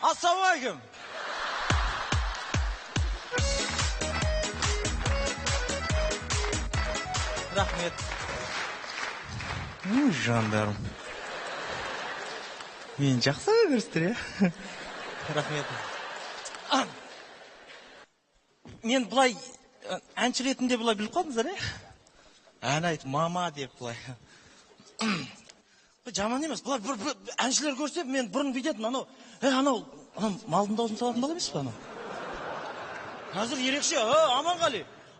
Ассалаумағалейкум. Рахмет. Жандарым. Мені жақсы көрістір, Рахмет. Мен бұлай әнші ретінде бұлай біліп қалдыңыздар, Ән айт, мама деп бұлай. Жаман емес, бұлай әншілер көрсе, мен бұрын бүйтетін, анау малдың даусын салатын бала емес пе, анау? Қазір ерекше,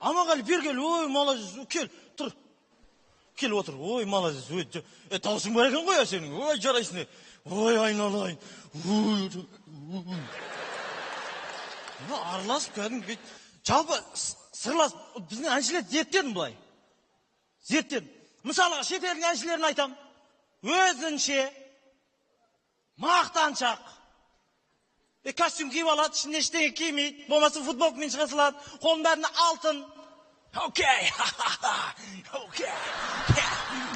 Аманғали, бер кел, ой, молодец, кел, тұр. Кел отыр, ой, молодец, таусың бар екен ғой, сенің, ой, жарайсың, ой, айналайын, араласып кәдімгі, жалпы сырласып, біздің әншілер зерттедім бұлай. Зерттедім. Мысалға, шетелдің әншілерін айтам. Өзінше, мақтаншақ. Костюм киіп алады, ішінде ештеңе кимейді, болмаса футболкамен шыға салады, қолының бәріне алтын. Окей, окей,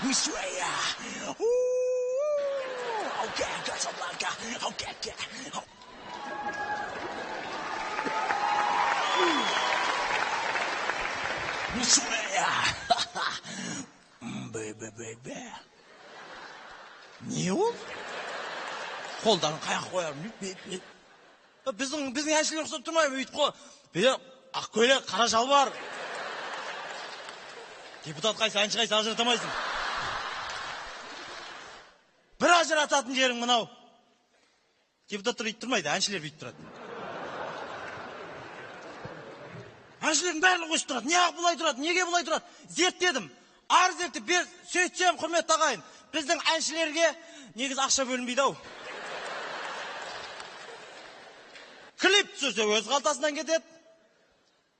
Мишуэя. Окей, Касабланка, окей. Мишуэя. Бе. Не ол? Қолдарын қаяқ қояр, Біздің әншілер ұқсап тұрмай, өйтіп қой. Ақ көйлек, қара шалбар. Депутат қайсы, әнші қайсы ажыратамайсың. Бір ажырататын жерің мынау. Депутаттар өйтіп тұрмайды, әншілер өйтіп тұрады. Әншілердің бәрін қойып тұрады. Неғып бұлай тұрады, неге бұлай тұрады? Зерттедім. Арыз зерттеп, сөйтсем, құрметті ағайын, біздің әншілерге негіз ақша бөлінбейді ау. Клип түсірсе өз қалтасынан кетеді.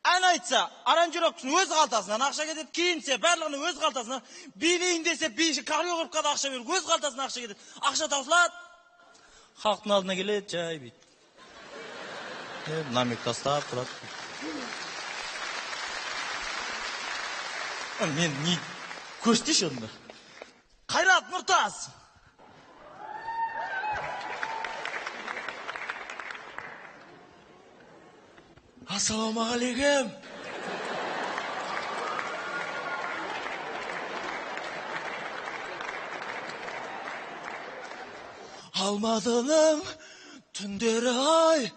Ән айтса, аранжировкасын өз қалтасынан ақша кетеді. Киінсе, барлығының өз қалтасынан. Билейін десе, бейші коreografқа да ақша беріп, өз қалтасынан ақша кетеді. Ақша таусылады. Халықтың алдына келеді, жай бейді. Намек тастап тұрады. Мен не көрсетеші онда? Қайрат Нұртас. Ассалаумағалейкум. Алматының түндері ай,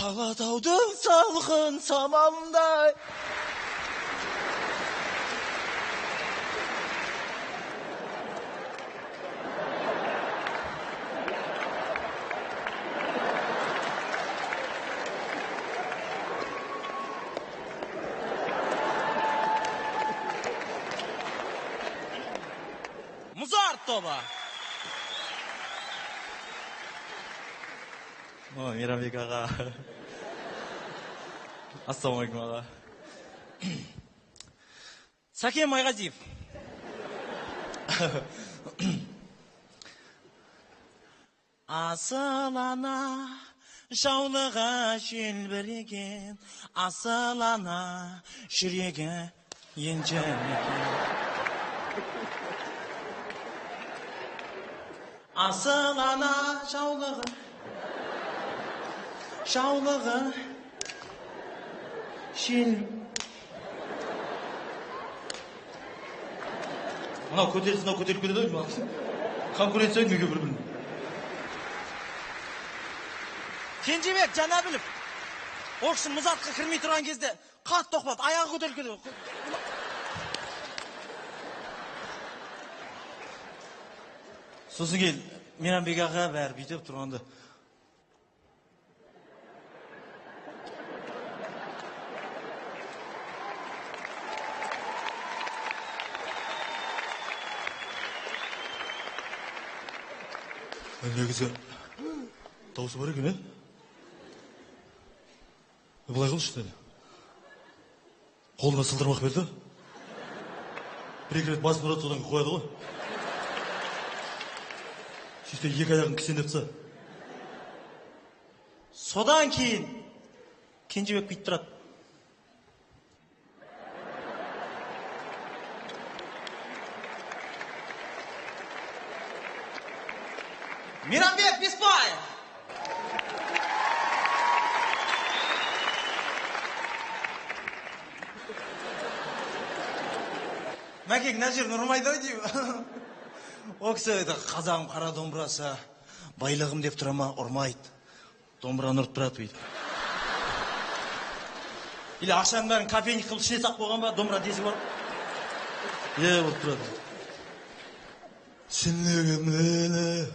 Алатаудың салқын самалындай. Muzart тобы. Мейрамбек аға. Ассалаумағалейкум аға. Сәкен Майғазиев. Асыл ана жаулығы желбіреген, асыл ана жүрегі енжемеген. Асыл ана жаулығы жел. Мынау көтеріп кетеді ой, конкуренция неге бір-бірін. Кенжебек Жанәбілов. Ол кісі мұзартқа кірмей тұрған кезде қатты тоқпады, аяғы көтеріп кетеді. Сосын кел, Мейрамбек аға бәрі бүйтіп тұрғанды. Негізі дауысы бар екен, Бұлай қылшы деді. Қолына сылдырмақ берді. Бір-екі рет басын ұрады, содан қояды ғой. Сөйте екі аяғын кісендеп тұса. Содан кейін Кенжебек бүйтіп тұрады. Мейрамбек Беспаев! Мәкең мына жерін ұрмайды ой деймін. Ол кісі қазағым қара домбырасы, байлығым деп тұра ма ұрмайды. Домбыраны ұрып тұрады дейді. Или ақшаның бәрін кофейник қылып ішіне сақ болған ба, домбыра тесік бар. Ұрып тұрады. Сен неге мені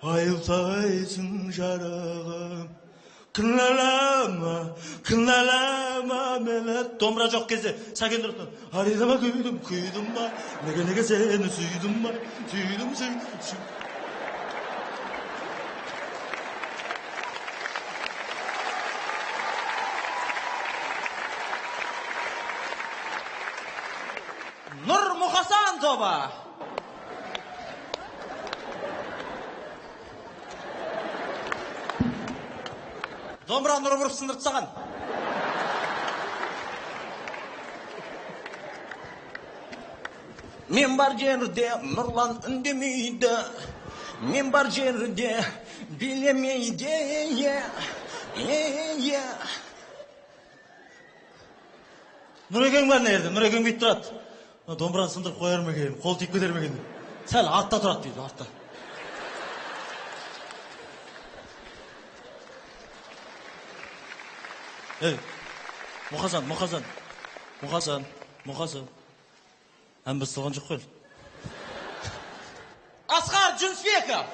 айыптайсың жарығым, кінәлама мені. Домбыра жоқ кезде сәкен тұрып тұрады. Аридама күйдім ба, неге сені сүйдім ба, сүйдім. Нұр Мұқасан тобы. Домбыра нұры бұрып сындырып тастаған. Мен бар жерде нұрлан үндемейді, мен бар жерде билемейді. Нұрекең бар нерді, Нұрекең бейт тұрады. Домбыраны сындырып қойар ма екен, қол тиіп кетер ме екен. Сәл артта тұрады дейді, артта. Ей, Мұқасан. Ән басталған жоқ қой. Асқар Жүнісбеков.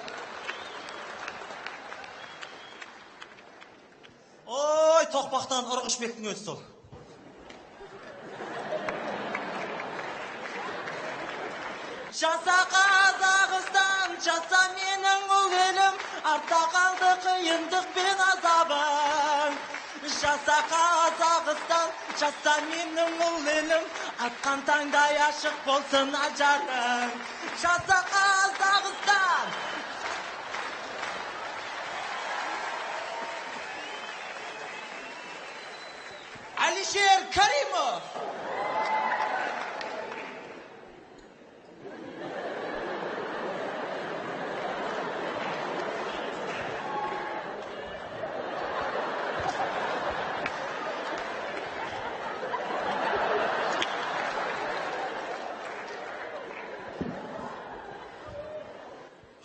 Ой, тоқпақтан Ұрғышбектің өзі сол. Жаса Қазақстан, жаса менің ұл елім, артта қалды қиындық пен азабың. Жаса Қазақстан, жаса менің ұл елім, атқан таңдай ашық болсын ажарың. Жаса Қазақстан. Алишер Каримов.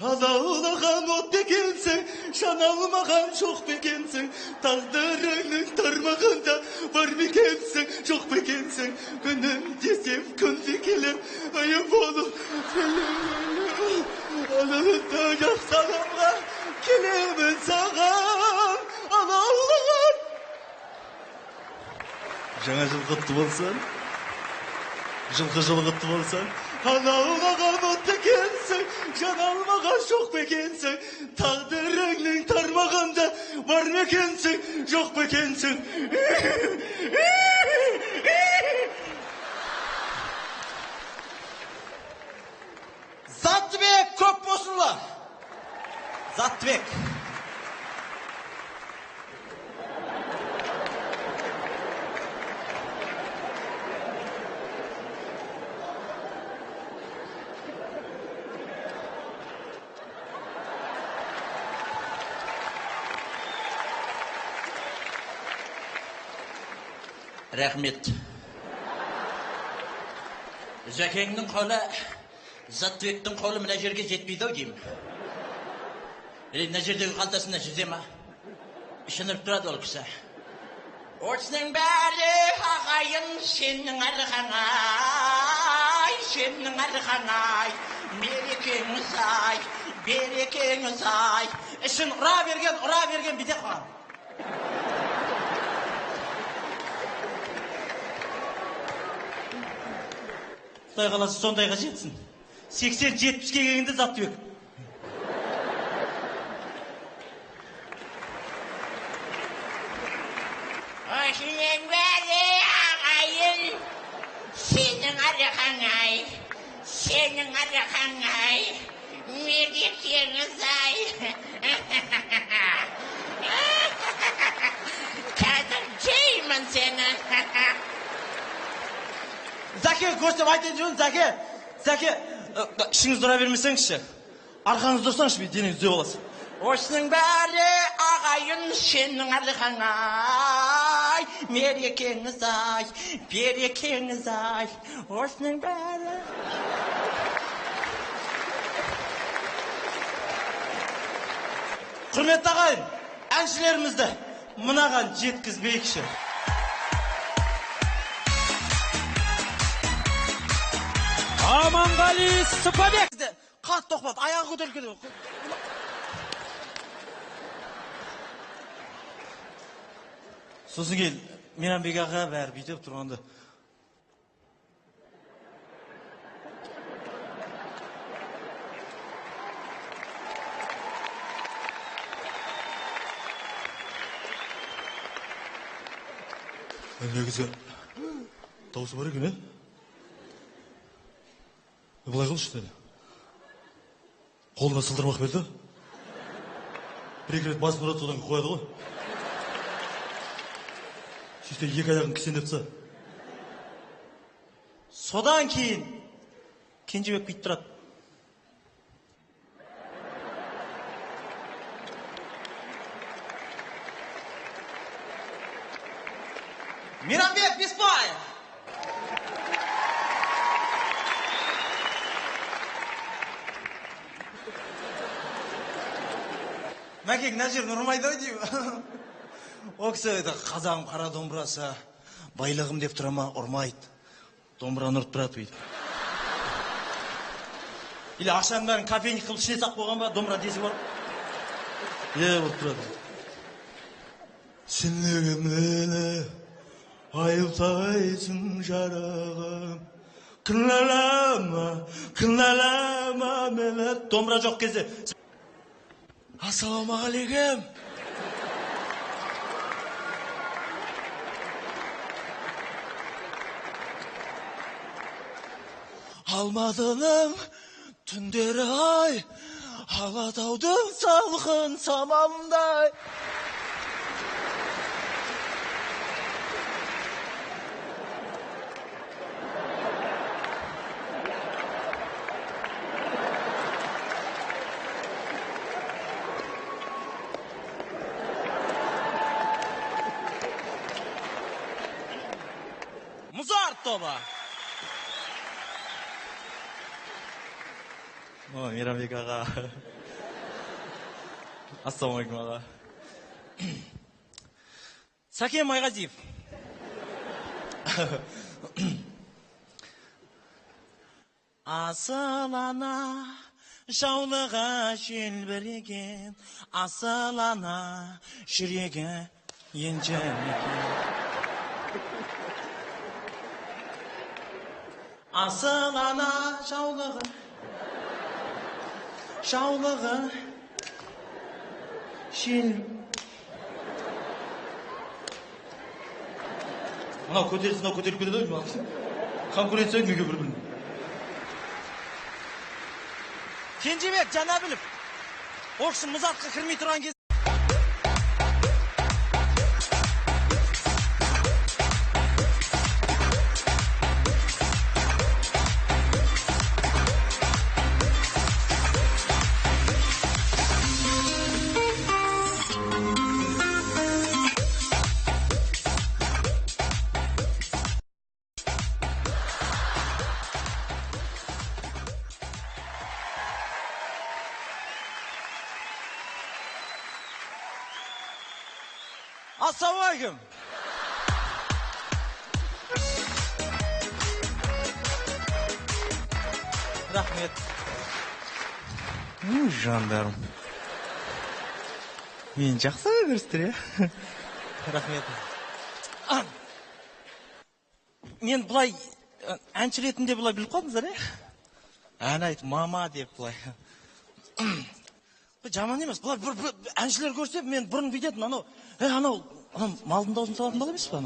Azalаған от екенсің, шаналмаған жоқ бекенсің, тағдырыңның тармағында бар бекенсің, жоқ бекенсің, күнім десем күнде келем, айым болып алында жақсағанға келемін саған, алалаған. Жаңа жыл құтты болсын, жылқы жылы құтты болсын. Аналмаған от екенсің, жаналмаған жоқ бекенсің, тағдырыңның тармағында бар мекенсің, жоқ бекенсің. Заттыбек Көпбосынұлы. Заттыбек. Рахмет. Жәкеңнің қолы, Заттыбектің қолы мына жерге жетпейді ау деймін. Мына жердегі қалтасында жүзе ма? Ішініп тұрады ол кісі. Осының бәрі ағайын сенің арқаңай, берекеңіз ай. Ішін ұра берген бите қоған. Құдай қаласы сондайға жетсін. 80-70 келгенде Заттыбек. Осының бәрі ағайын сенің арқаңай, мерекеңіз ай. Қазір жеймін сені. Зәке, көрсем айтайын жүрін, Зәке, ішіңіз тұра бермесеңізші. Арқаңыз тұрсаңшы, денеңіз түзеп аласың. Осының бәрі ағайын сенің арқаңай, мерекеңіз ай, берекеңіз ай. Осының бәрі. Құрметті ағайын, әншілерімізді мынаған жеткізбейікші. Аманғали Сыпабек. Қатты тоқпады, аяғы көтерілді. Сосын кейін Мейрамбек аға бәрі бүйтіп тұрғанда. Негізі дауысы бар екен, Былай қылшы деді. Қолына сылдырмақ берді. Бір-екі рет басын ұрады, содан қояды ғой. Сөйтсе екі аяғын кісендеп тастады. Содан кейін Кенжебек бүйтіп тұрады. Мейрамбек Беспаев! Мәкең, мына жерін ұрмайды ой деймін. О кісі қазағым қара домбырасы, байлығым деп тұрама ұрмайды. Домбыраны ұрып тұрады дейді. Или ақшаның бәрін кофейник қылып ішіне сақ болған ба, домбыра десі бар. Ұрып тұрады. Сен неге мені айыптайсың жарығым, кінәлама мені. Домбыра жоқ кезде. Ассалаумағалейкум. Алматының түндері ай, Алатаудың салқын самалындай. Muzart toba. Meyramбек аға. Ассалаумағалейкум аға. Сәкен Майғазиев. Асыл ана жаулыға желбіреген, асыл ана жүрегі енжемеген. Асыл ана жаулығы жел. Мынау көтеріп кетеді ой. Конкуренция неге бір-бірін. Кенжебек Жанәбілов. Ол кісі мұзартқа кірмей тұрған кез. Ассалаумағалейкум. Рахмет. Жандарым. Мен жақсы көрістір, Рахмет. Мен бұлай әнші ретінде бұлай біліп қалдыңыздар, Ән айт, мама деп бұлай. Жаман емес, бұлай әншілер көрсе, мен бұрын бүйтетін, анау малдың даусын салатын бала емес па,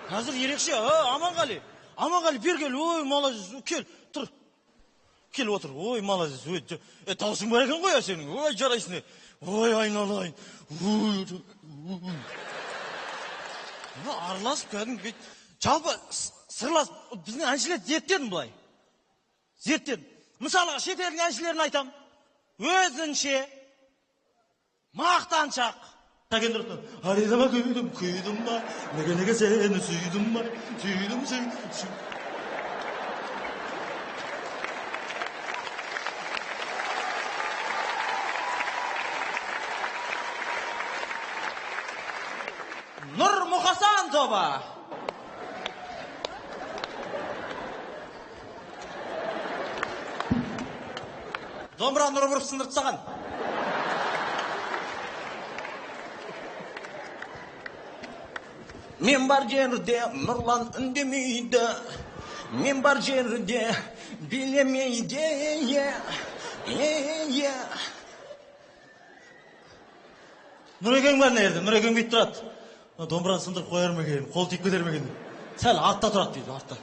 Қазір ерекше, Аманғали, бер кел, ой, молодец, кел, тұр. Кел отыр, ой, молодец, таусың бар екен ғой, сенің, ой, жарайсың, ой, айналайын, араласып кәдің, жалпы сырласып, біздің әншілер зерттедім бұлай. Зерттедім. Мысалға, шетелдің әншілерін айтам. Өзінше, мақтаншақ, Сәкен дұрыстан. Аридама күйдім ба, неге сені сүйдім ба, сүйдім. Нұр Мұқасан тобы. Домбыра нұры бұрып сындырып тастаған. Мен бар жерде нұрлан үндемейді, мен бар жерде билемейді. Нұрекең бар нерді, Нұрекең бейт тұрады. Домбыраны сындырып қояр ма екен, қол тиіп кетер ме екен. Сәл артта тұрады дейді, артта.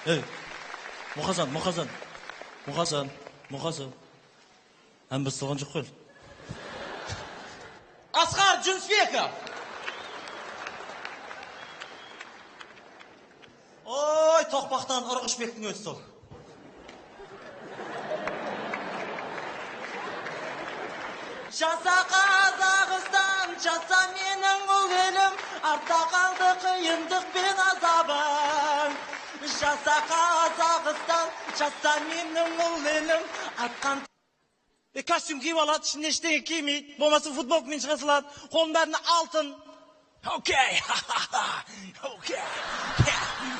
Ей, Мұқасан. Ән басталған жоқ қой. Асқар Жүнісбеков. Ой, тоқпақтан Ұрғышбектің өзі сол. Жаса Қазақстан, жаса менің ұл елім, артта қалды қиындық пен азабың. Жаса Қазақстан, жаса менің ұл елім, атқан... Костюм киіп алады, ішінде ештеңе кимейді, болмаса футболкамен шыға салады, қолының бәріне алтын. Окей,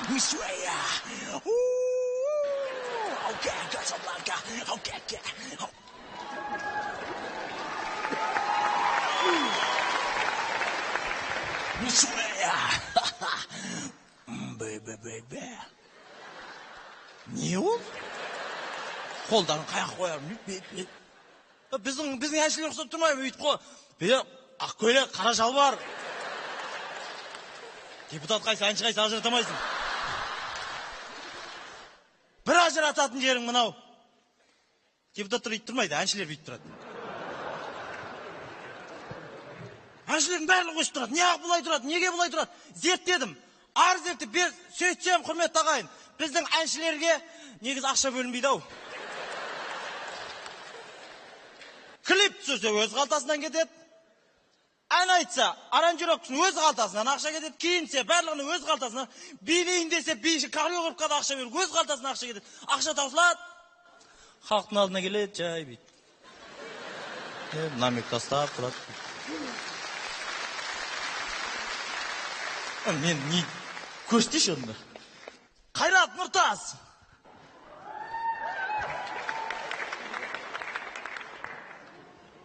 Мишуэя. Окей, Касабланка. Окей. Мишуэя. Бэй. Не ол? Қолдарын қаяқ қояр, бей. Біздің әншілер ұқсап тұрмай, өйтіп қой. Ақ көйлек, қара шалбар. Депутат қайсы, әнші қайсы ажыратамайсың. Бір ажырататын жерің мынау. Депутаттар өйтіп тұрмайды, әншілер өйтіп тұрады. Әншілердің бәрін қойып тұрады. Неғып бұлай тұрады, неге бұлай тұрады? Зерттедім. Арыз зерттеп, сөйтсем, құрметті ағайын, біздің әншілерге негіз ақша бөлінбейді ау. Клип түсірсе өз қалтасынан кетеді. Ән айтса, аранжировкасын өз қалтасынан ақша кетеді. Киінсе, барлығының өз қалтасынан. Билейін десе, коreografқа да ақша беріп, өз қалтасынан ақша кетеді. Ақша таусылады. Халықтың алдына келеді, жай бейт. Намек тастап тұрады. Мен не көрсетейші онда. Қайрат Нұртас.